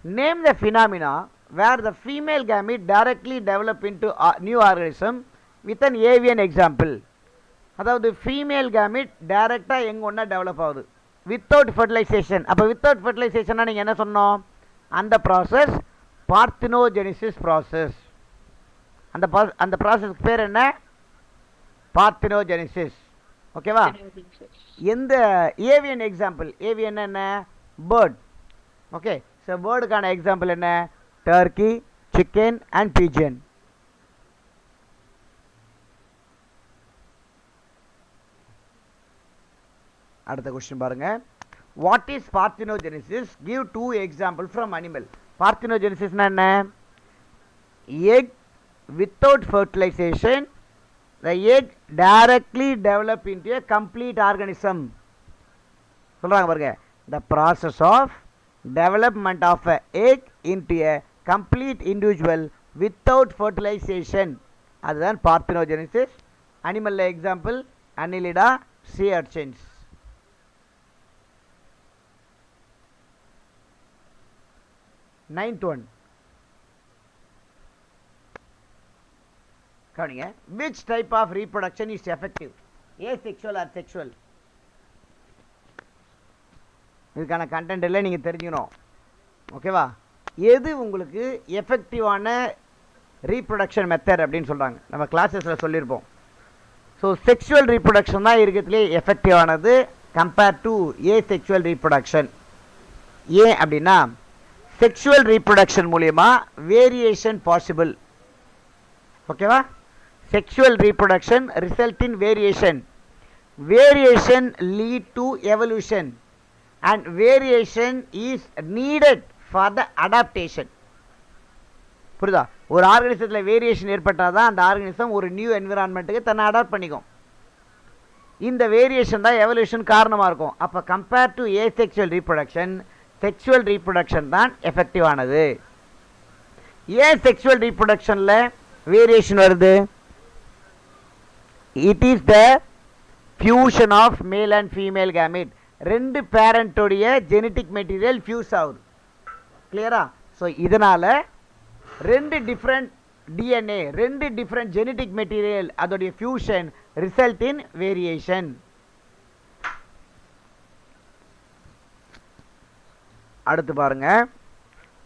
name the phenomena where the female gamete directly develop into a new organism with an avian example. அதாவது ஃபீமேல் கேமிட் டைரெக்டாக எங்கே ஒன்றா டெவலப் ஆகுது வித்தவுட் ஃபர்டிலைசேஷன். அப்போ வித்தவுட் ஃபர்டிலைசேஷன்னா நீங்கள் என்ன சொன்னோம், அந்த ப்ராசஸ் பார்த்தினோஜெனிசிஸ் ப்ராசஸ். அந்த ப்ராசஸ்க்கு பேர் என்ன, பார்த்தினோஜெனிசிஸ். ஓகேவா? எந்த ஏவியன் எக்ஸாம்பிள், ஏவியன் என்ன, பேர்ட். ஓகே, ஸோ பேர்டுக்கான எக்ஸாம்பிள் என்ன, டர்க்கி, சிக்கன் அண்ட் பீஜன். அடுத்த கொஸ்டின் பாருங்க. What is parthenogenesis? Give 2 example from animal. பார்த்தினோஜெனிசிஸ்னா என்ன, egg without fertilization the egg directly develop into a complete organism. சொல்றாங்க பாருங்க, the process of development of a egg into a complete individual without fertilization, அதுதான் parthenogenesis. அனிமல்ல example annelida, sea urchins. Ninth one, கவனிங்க. which type of reproduction is effective, asexual or sexual? இதுக்கான content எல்லாம் நீங்கள் தெரிஞ்சுக்கணும். ஓகேவா? எது உங்களுக்கு எஃபெக்டிவான ரீப்ரொடக்ஷன் மெத்தட் அப்படின்னு சொல்கிறாங்க, நம்ம கிளாஸஸில் சொல்லியிருப்போம். ஸோ செக்ஷுவல் ரீப்ரொடக்ஷன் தான் இருக்கிறதுலே எஃபெக்டிவானது கம்பேர்ட் டு ஏசெக்சுவல் ரீப்ரொடக்ஷன். ஏன் அப்படின்னா செக்ஷுவல் ரீப்ரொடக்ஷன் மூலமா வேரியேஷன் பாசிபிள். ஓகேவா? Sexual reproduction result in variation. Variation lead to evolution and variation is needed for the adaptation. புரியுதா? ஒரு ஆர்கனிசத்தில் வேரியேஷன் ஏற்பட்டால் தான் அந்த ஆர்கனிசம் ஒரு நியூ என்விரான்மெண்ட்டுக்கு தன்னை அடாப்ட் பண்ணிக்கும். இந்த வேரியேஷன் தான் எவல்யூஷன் காரணமாக இருக்கும். அப்போ compare to asexual reproduction, sexual reproduction தான் எஃபெக்டிவானது. ஏன் செக்ஷுவல் ரீப்ரொடக்ஷனில் வேரியேஷன் வருது? It is the fusion of male and female gamete. ரெண்டு பேரண்டோடைய ஜெனட்டிக் மெட்டீரியல் ஃபியூஸ் ஆகுது. கிளியரா? ஸோ இதனால் ரெண்டு டிஃப்ரெண்ட் டிஎன்ஏ, ரெண்டு டிஃப்ரெண்ட் ஜெனட்டிக் மெட்டீரியல் அதோடைய ஃபியூஷன் ரிசல்ட் இன் வேரியேஷன். அடுத்து பாருங்க.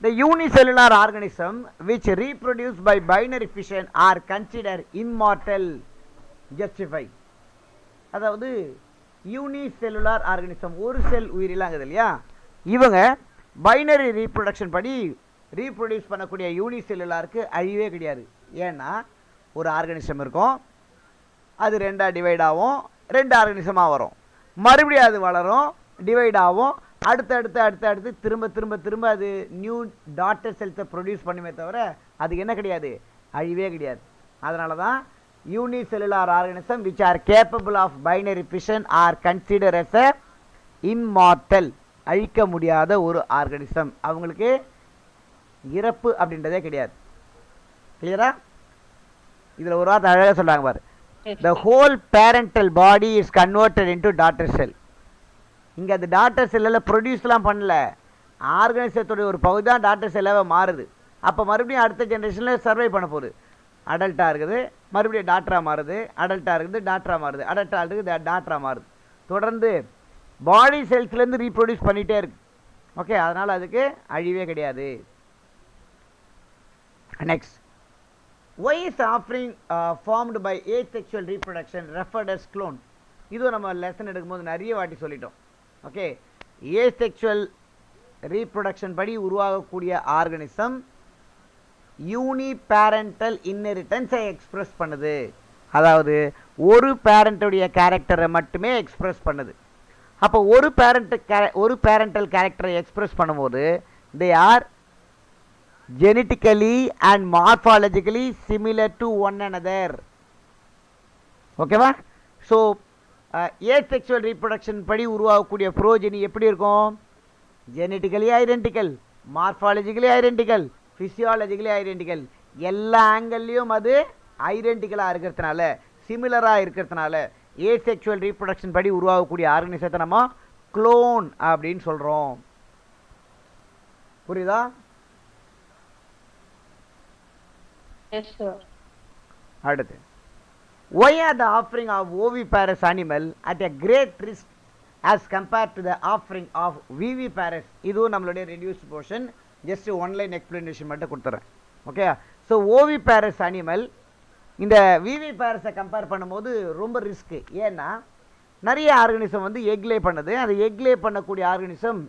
The unicellular organism which reproduce by binary fission are considered immortal. Justify. அதாவது யூனிசெல்லுலார் ஆர்கனிசம், ஒரு செல் உயிரிலாங்குது இல்லையா, இவங்க பைனரி ரீப்ரொடக்ஷன் படி ரீப்ரொடியூஸ் பண்ணக்கூடிய யூனிசெல்லுலாருக்கு அழிவே கிடையாது. ஏன்னா ஒரு ஆர்கானிசம் இருக்கும், அது ரெண்டாக டிவைட் ஆகும், 2 ஆர்கானிசமாக வரும், மறுபடியும் அது வளரும், டிவைட் ஆகும், அடுத்து திரும்ப திரும்ப திரும்ப அது நியூ டாட்டர் செல்ஸை ப்ரொடியூஸ் பண்ணுமே தவிர அது என்ன கிடையாது, அழிவே கிடையாது. அதனால தான் unicellular organism which are capable of binary fission are consider as a immortal, அழிக்க முடியாத ஒரு ஆர்கானிசம். அவங்களுக்கு இறப்பு அப்படின்றதே கிடையாது. கிளியரா? இதில் ஒரு வார்த்தை அழகாக சொல்கிறாங்க பாரு, the whole parental body is converted into daughter cell. இங்கே அது டாட்டர் செல்லில் ப்ரொடியூஸ்லாம் பண்ணல, ஆர்கானிசத்துடைய ஒரு பகுதி தான் டாட்டர் செல்லாக மாறுது. அப்போ மறுபடியும் அடுத்த ஜென்ரேஷனில் சர்வை பண்ண போகுது. அடல்ட்டாக இருக்குது, மறுபடியும் டாக்டராக மாறுது, அடல்ட்டாக இருக்குது, டாக்டராக மாறுது, அடல்ட்டாக இருக்குது, டாக்டராக மாறுது. தொடர்ந்து பாடி செல்ஸ்லேருந்து ரீப்ரொடியூஸ் பண்ணிகிட்டே இருக்கு. ஓகே, அதனால் அதுக்கு அழிவே கிடையாது. Next, why is offspring formed by asexual reproduction referred as clone? இதுவும் நம்ம லெசன் எடுக்கும்போது நிறைய வாட்டி சொல்லிட்டோம். ஓகே, ஏசெக்சுவல் ரீப்ரொடக்ஷன் படி உருவாகக்கூடிய ஆர்கானிசம் யூனிபேரண்டல் இன்ஹெரிட்டன்ஸை எக்ஸ்பிரஸ் பண்ணுது. அதாவது ஒரு பேரண்ட்டுடைய கேரக்டரை மட்டுமே எக்ஸ்பிரஸ் பண்ணுது. அப்போ ஒரு பேரண்டல் கேரக்டரை எக்ஸ்பிரஸ் பண்ணும்போது they are genetically and morphologically similar to one another. ஓகேவா? ஸோ ஏசெக்சுவல் ரீப்ரொடக்ஷன் படி உருவாகக்கூடிய ப்ரோஜெனி எப்படி இருக்கும்? Genetically identical, morphologically identical, physiologically identical, எல்லா ஆங்கிள்லேயும் அது ஐடென்டிக்கலாக இருக்கிறதுனால, சிமிலராக இருக்கிறதுனால ஏசெக்சுவல் ரீப்ரொடக்ஷன் படி உருவாகக்கூடிய ஆர்கனிசத்தை நம்ம க்ளோன் அப்படின்னு சொல்கிறோம். புரியுதா? Yes, sir. அடுத்து, why are the offspring of oviparous animal at a great risk as compared to the offspring of viviparous? இதுவும் நம்மளுடைய reduced portion, just one line explanation மட்டும் கொடுத்துறேன். ஓகே, ஸோ ஓவிபேரஸ் அனிமல் இந்த விவிபேரஸை கம்பேர் பண்ணும்போது ரொம்ப ரிஸ்க்கு. ஏன்னா நிறைய ஆர்கனிசம் வந்து எக்லே பண்ணுது, அது எக்லே பண்ணக்கூடிய ஆர்கனிசம்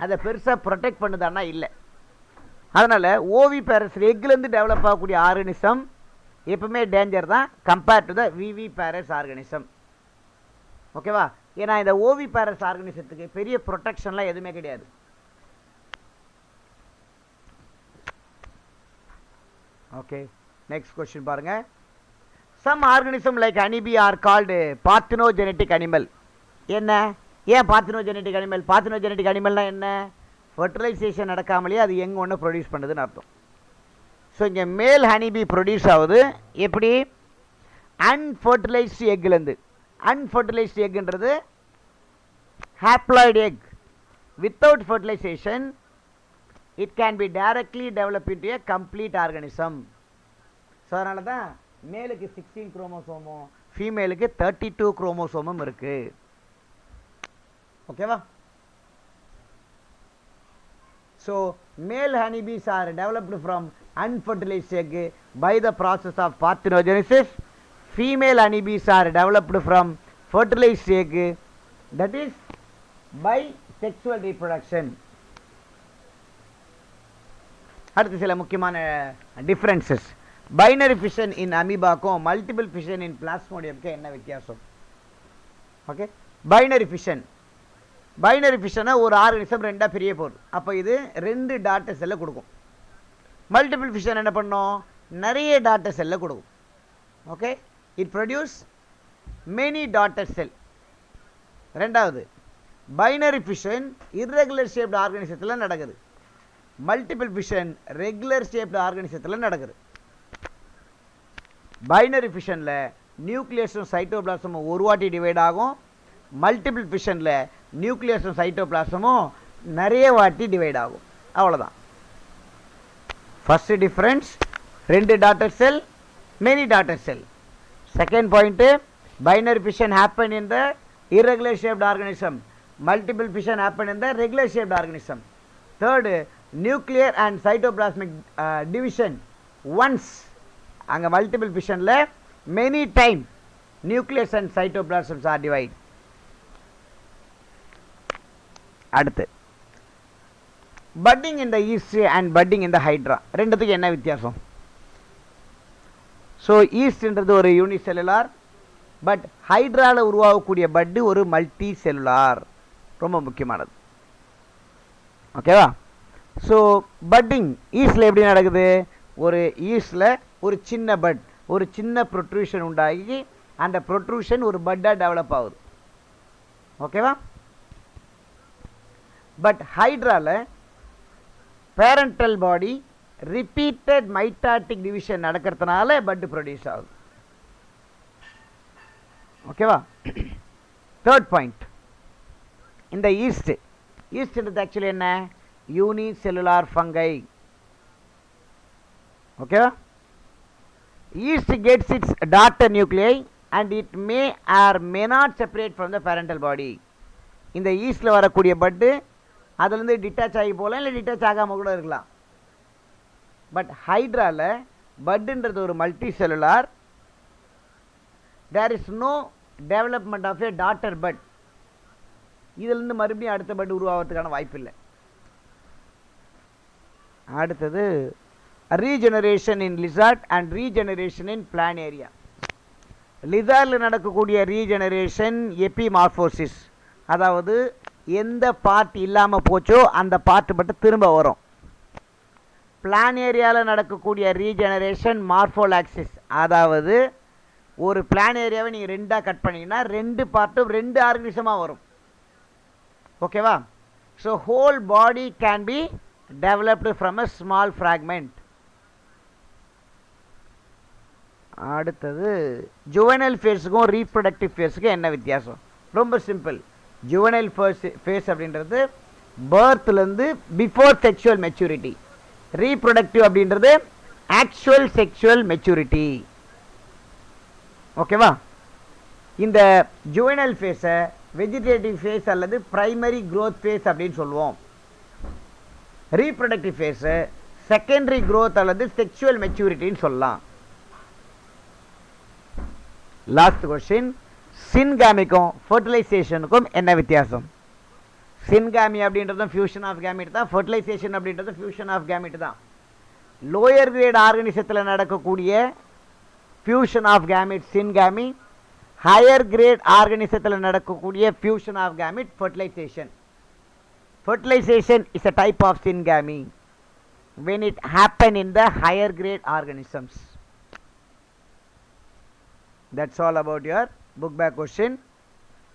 அதை பெருசாக ப்ரொடெக்ட் பண்ணுதான்னா இல்லை. அதனால் ஓவிபேரஸ் எக்லேருந்து டெவலப் ஆகக்கூடிய ஆர்கனிசம் எப்பவுமே டேஞ்சர் தான் compared to the viviparous organism. ஓகேவா? ஏன்னா இந்த ஓவிபேரஸ் ஆர்கனிசத்துக்கு பெரிய ப்ரொடெக்ஷன்லாம் எதுவுமே கிடையாது. ஓகே, நெக்ஸ்ட் கொஸ்டின் பாருங்க. Some organism like honeybee are called parthenogenetic animal. என்ன, ஏன் பார்த்தினோஜெனட்டிக் அனிமல்? பார்த்தினோஜெனட்டிக் அனிமல்னா என்ன? ஃபர்டிலைசேஷன் நடக்காமலே அது எங்கே ஒன்று ப்ரொடியூஸ் பண்ணுதுன்னு அர்த்தம். ஸோ இங்கே மேல் ஹனிபி ப்ரொடியூஸ் ஆகுது எப்படி? அன்ஃபர்டிலைஸ்டு எக்லேருந்து. அன்ஃபர்டிலைஸ்டு எக்ன்றது haploid egg. Without fertilization it can be directly develop into a complete organism. So அதனால தான் மேலுக்கு 16 குரோமோசோமும் ஃபீமேலுக்கு 32 குரோமோசோமும் இருக்குது. ஓகேவா? So male honeybees are developed from unfertilized egg by the process of parthenogenesis. Female honeybees are developed from fertilized egg, that is by sexual reproduction. அடுத்து சில முக்கியமான differences. Binary fission in amoeba க்கும் multiple fission in plasmodium க்கு என்ன வித்தியாசம்? Okay, binary fission. Binary ஃபிஷனை ஒரு organism ரெண்டாக பிரிய போகுது. அப்போ இது 2 டாட்டர் செல்லை கொடுக்கும். மல்டிபிள் ஃபிஷன் என்ன பண்ணும்? நிறைய டாட்டர் செல்லை கொடுக்கும். Okay, it produce many daughter செல். ரெண்டாவது, பைனரி ஃபிஷன் இர்ரெகுலர் ஷேப்டு ஆர்கனிசத்தில் நடக்குது. மல்டிபிள் ஃபிஷன் ரெகுலர் ஷேப்டு ஆர்கனிசத்தில் நடக்குது. பைனரி ஃபிஷனில் நியூக்ளியஸும் சைட்டோபிளாசமும் ஒரு வாட்டி டிவைட் ஆகும். மல்டிபிள் ஃபிஷனில் நியூக்ளியஸும் சைட்டோபிளாசமும் நிறைய வாட்டி டிவைட் ஆகும். அவ்வளோதான். First difference 2 daughter sell, many daughter sell. Second point, binary fission happen in the irregular shaped organism, multiple fission happen in the regular shaped organism. Third, nuclear and cytoplasmic division once அங்கே multiple fissionல many time nucleus and cytoplasms are divided. அடுத்து budding in the yeast and budding in the hydra ரெண்டுத்துக்கு என்ன வித்தியாசம்? So ஈஸ்ட்ன்றது ஒரு unicellular, but ஹைட்ரால உருவாகக்கூடிய பட்டு ஒரு multi cellular. ரொம்ப முக்கியமானது. ஓகேவா? ஸோ பட்டிங் ஈஸ்டில் எப்படி நடக்குது? ஒரு ஈஸ்டில் ஒரு சின்ன பட், ஒரு சின்ன ப்ரொட்ரூஷன் உண்டாகி அந்த ப்ரொட்ரூஷன் ஒரு பட்டாக டெவலப் ஆகுது. ஓகேவா? பட் ஹைட்ரால parental body repeated mitotic division நடக்கிறதுனால பட் ப்ரொடியூஸ் ஆகுது. ஓகேவா? தேர்ட் பாயிண்ட், இந்த ஈஸ்ட்ன்றது ஆக்சுவலி என்ன? Unicellular fungi. ஓகேவா? Yeast gets its daughter nuclei and it may or may not separate from the parental body. இந்த ஈஸ்டில் வரக்கூடிய பட்டு அதுலேருந்து டிட்டாச் ஆகி போகலாம், இல்லை டிட்டாச் ஆகாமல் கூட இருக்கலாம். பட் ஹைட்ரால பட்டுன்றது ஒரு multicellular. There is no development of a daughter bud. இதிலிருந்து மறுபடியும் அடுத்த பட் உருவாகிறதுக்கான வாய்ப்பு இல்லை. அடுத்தது regeneration in lizard and regeneration in planaria. லிசார்டில் நடக்கக்கூடிய ரீஜெனரேஷன் எபிமார்போசிஸ், அதாவது எந்த பார்ட் இல்லாமல் போச்சோ அந்த பார்ட் மட்டும் திரும்ப வரும். பிளானேரியாவில் நடக்கக்கூடிய ரீஜெனரேஷன் மார்ஃபோலாக்சிஸ், அதாவது ஒரு பிளானேரியாவை நீங்கள் ரெண்டாக கட் பண்ணிங்கன்னா ரெண்டு பார்ட்டும் ரெண்டு ஆர்கனிசமாக வரும். ஓகேவா? So whole body can be developed from a small fragment. அடுத்தது ஜுவனைல் ஃபேஸுக்கும் ரீப்ரொடக்டிவ் ஃபேஸுக்கும் என்ன வித்தியாசம்? ரொம்ப சிம்பிள். ஜுவனைல் ஃபேஸ் அப்படின்றது பர்த்லேருந்து பிஃபோர் செக்ஷுவல் மெச்சூரிட்டி. ரீப்ரொடக்டிவ் அப்படின்றது ஆக்சுவல் செக்ஷுவல் மெச்சூரிட்டி. ஓகேவா? இந்த ஜுவனைல் ஃபேஸை வெஜிடேட்டிவ் ஃபேஸ் அல்லது பிரைமரி க்ரோத் ஃபேஸ் அப்படின்னு சொல்லுவோம். ரீப்ரொடக்டிவ் ஃபேஸை செகண்டரி க்ரோத் அல்லது செக்ஷுவல் மெச்சூரிட்டின்னு சொல்லலாம். லாஸ்ட் கொஸ்டின், சின்காமிக்கும் ஃபர்டிலைசேஷனுக்கும் என்ன வித்தியாசம்? சின்காமி அப்படின்றதும் ஃபியூஷன் ஆஃப் கேமிட் தான், ஃபர்டிலைசேஷன் அப்படின்றதும் ஃபியூஷன் ஆஃப் கேமிட் தான். லோயர் கிரேட் ஆர்கனிசத்தில் நடக்கக்கூடிய fusion of gamete syngamy, higher grade ஆர்கனிசத்தில் நடக்கக்கூடிய fusion of gamete fertilization. Fertilization is a type of syngamy when it happen in the higher grade organisms. That's all about your book back question.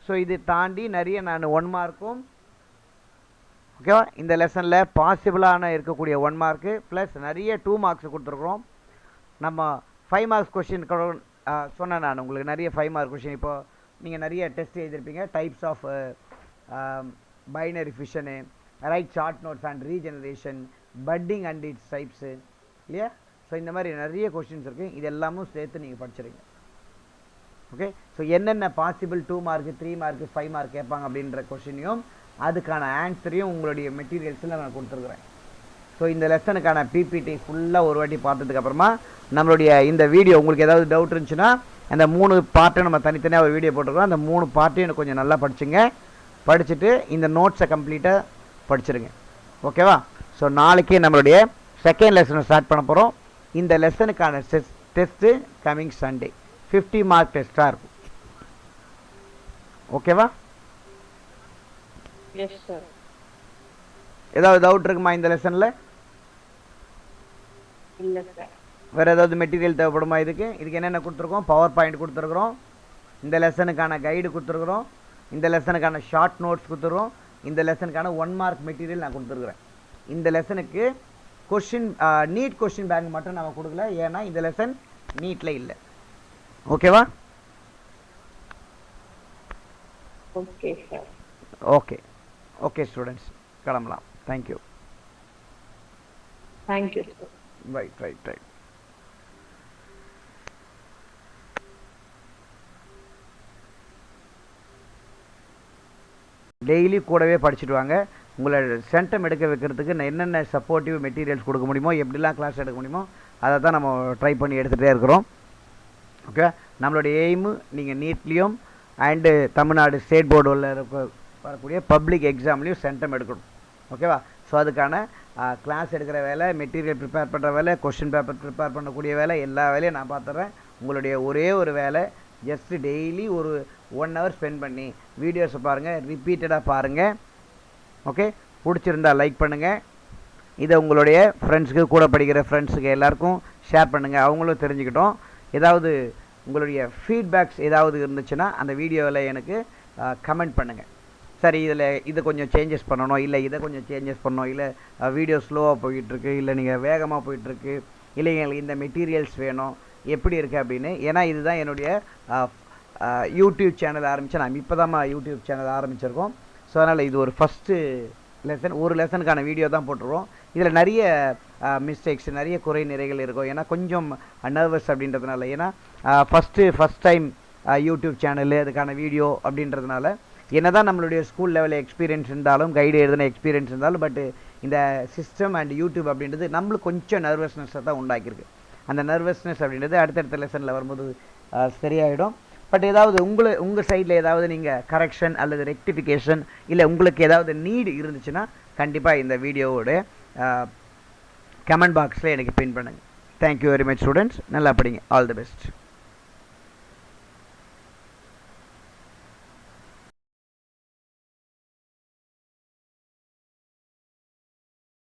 So இது தாண்டி நிறைய நான் 1 மார்க்கும் ஓகேவா இந்த லெசனில் பாசிபிளான இருக்கக்கூடிய 1 மார்க்கு ப்ளஸ் நிறைய 2 மார்க்ஸ் கொடுத்துருக்குறோம். நம்ம 5 மார்க்ஸ் கொஷின் சொன்னேன் நான் உங்களுக்கு, நிறைய 5 மார்க் கொஷின். இப்போ நீங்கள் நிறைய டெஸ்ட் எழுதிருப்பீங்க, types of binary fission, write short notes and regeneration, budding and its types, இல்லையா? ஸோ இந்த மாதிரி நிறைய கொஷின்ஸ் இருக்குது. இது எல்லாமும் சேர்த்து நீங்கள் படிச்சிருங்க. ஓகே, ஸோ என்னென்ன பாசிபிள் 2 மார்க்கு 3 மார்க்கு 5 மார்க் கேட்பாங்க அப்படின்ற கொஷினையும் அதுக்கான ஆன்சரையும் உங்களுடைய மெட்டீரியல்ஸில் நான் கொடுத்துருக்குறேன். ஸோ இந்த லெசனுக்கான பிபிடி ஃபுல்லாக ஒரு வாட்டி பார்த்ததுக்கப்புறமா நம்மளுடைய இந்த வீடியோ உங்களுக்கு ஏதாவது டவுட் இருந்துச்சுன்னா அந்த 3 பார்ட்டும் நம்ம தனித்தனியாக ஒரு வீடியோ போட்டிருக்கோம். அந்த 3 பார்ட்டையும் எனக்கு கொஞ்சம் நல்லா படிச்சுங்க. படிச்சுட்டு இந்த நோட்ஸை கம்ப்ளீட்டாக படிச்சிருங்க. ஓகேவா? ஸோ நாளைக்கு நம்மளுடைய செகண்ட் லெசனை ஸ்டார்ட் பண்ண போகிறோம். இந்த லெசனுக்கான டெஸ்ட்டு கமிங் சண்டே 50 மார்க் டெஸ்ட்டாக இருக்கும். ஓகேவா? Yes sir. ஏதாவது டவுட் இருக்குமா இந்த லெசனில்? இல்லை சார். வேறு ஏதாவது மெட்டீரியல் தேவைப்படுமா? இதுக்கு என்னென்ன கொடுத்துருக்கோம்? பவர் பாயிண்ட் கொடுத்துருக்குறோம், இந்த லெசனுக்கான கைடு கொடுத்துருக்குறோம், இந்த லெசனுக்கான ஷார்ட் நோட்ஸ் கொடுத்துருவோம், இந்த லெசனுக்கான 1 மார்க் மெட்டீரியல் நான் கொடுத்துருக்குறேன். இந்த லெசனுக்கு கொஷின் நீட் கொஷின் பேங்க் மட்டும் நம்ம கொடுக்கல, ஏன்னா இந்த லெசன் நீட்டில் இல்லை. ஓகேவா? Okay sir. Okay okay students, கிளம்பலாம். Thank you. Thank you sir. Right. Daily கூடவே படிச்சுட்டு வாங்க. உங்களை சென்டம் எடுக்க வைக்கிறதுக்கு என்னென்ன சப்போர்ட்டிவ் மெட்டீரியல்ஸ் கொடுக்க முடியுமோ, எப்படிலாம் கிளாஸ் எடுக்க முடியுமோ அதை தான் நம்ம ட்ரை பண்ணி எடுத்துகிட்டே இருக்கிறோம். ஓகே, நம்மளுடைய எய்மு நீங்கள் நீட்லேயும் அண்டு தமிழ்நாடு ஸ்டேட் போர்டில் வரக்கூடிய பப்ளிக் எக்ஸாம்லேயும் சென்டம் எடுக்கணும். ஓகேவா? ஸோ அதுக்கான கிளாஸ் எடுக்கிற வேலை, மெட்டீரியல் ப்ரிப்பேர் பண்ணுற வேலை, கொஷின் பேப்பர் ப்ரிப்பேர் பண்ணக்கூடிய வேலை, எல்லா வேலையும் நான் பார்த்துட்றேன். உங்களுடைய ஒரே ஒரு வேலை ஜஸ்ட் டெய்லி ஒரு 1 hour ஸ்பெண்ட் பண்ணி வீடியோஸை பாருங்கள், ரிப்பீட்டடாக பாருங்கள். ஓகே, பிடிச்சிருந்தா லைக் பண்ணுங்கள். இதை உங்களுடைய ஃப்ரெண்ட்ஸுக்கு, கூட படிக்கிற ஃப்ரெண்ட்ஸுக்கு எல்லாருக்கும் ஷேர் பண்ணுங்கள், அவங்களும் தெரிஞ்சுக்கிட்டோம். ஏதாவது உங்களுடைய ஃபீட்பேக்ஸ் ஏதாவது இருந்துச்சுன்னா அந்த வீடியோவில் எனக்கு கமெண்ட் பண்ணுங்கள். சரி, இதில் இதை கொஞ்சம் சேஞ்சஸ் பண்ணணும், இல்லை இதை கொஞ்சம் சேஞ்சஸ் பண்ணணும், இல்லை வீடியோ ஸ்லோவாக போயிட்டுருக்கு, இல்லை நீங்கள் வேகமாக போயிட்டுருக்கு, இல்லை எங்களுக்கு இந்த மெட்டீரியல்ஸ் வேணும், எப்படி இருக்குது அப்படின்னு. ஏன்னா இதுதான் என்னுடைய யூடியூப் சேனல் ஆரம்பித்தேன். நான் இப்போ தான் யூடியூப் சேனல் ஆரம்பிச்சிருக்கோம். ஸோ அதனால் இது ஒரு ஃபஸ்ட்டு லெசன், ஒரு லெசனுக்கான வீடியோ தான் போட்டுருவோம். இதில் நிறைய மிஸ்டேக்ஸ், நிறைய குறை நிறைகள் இருக்கும். ஏன்னா கொஞ்சம் நர்வஸ் அப்படின்றதுனால, ஏன்னா ஃபஸ்ட் டைம் யூடியூப் சேனலு, அதுக்கான வீடியோ அப்படின்றதுனால என்னதான் நம்மளுடைய ஸ்கூல் லெவலில் எக்ஸ்பீரியன்ஸ் இருந்தாலும், கைடு எழுதின எக்ஸ்பீரியன்ஸ் இருந்தாலும், பட்டு இந்த சிஸ்டம் அண்ட் யூடியூப் அப்படின்றது நம்மளுக்கு கொஞ்சம் நர்வஸ்னஸை தான் உண்டாக்கியிருக்கு. அந்த நர்வஸ்னஸ் அப்படின்றது அடுத்தடுத்த லெசனில் வரும்போது சரியாயிடும். பட் ஏதாவது உங்கள் சைடில் ஏதாவது நீங்கள் கரெக்ஷன் அல்லது ரெக்டிஃபிகேஷன், இல்லை உங்களுக்கு ஏதாவது நீடு இருந்துச்சுன்னா கண்டிப்பாக இந்த வீடியோவோட கமெண்ட் பாக்ஸில் எனக்கு பின் பண்ணுங்கள். Thank you very much students. நல்லா படிங்க. All the best.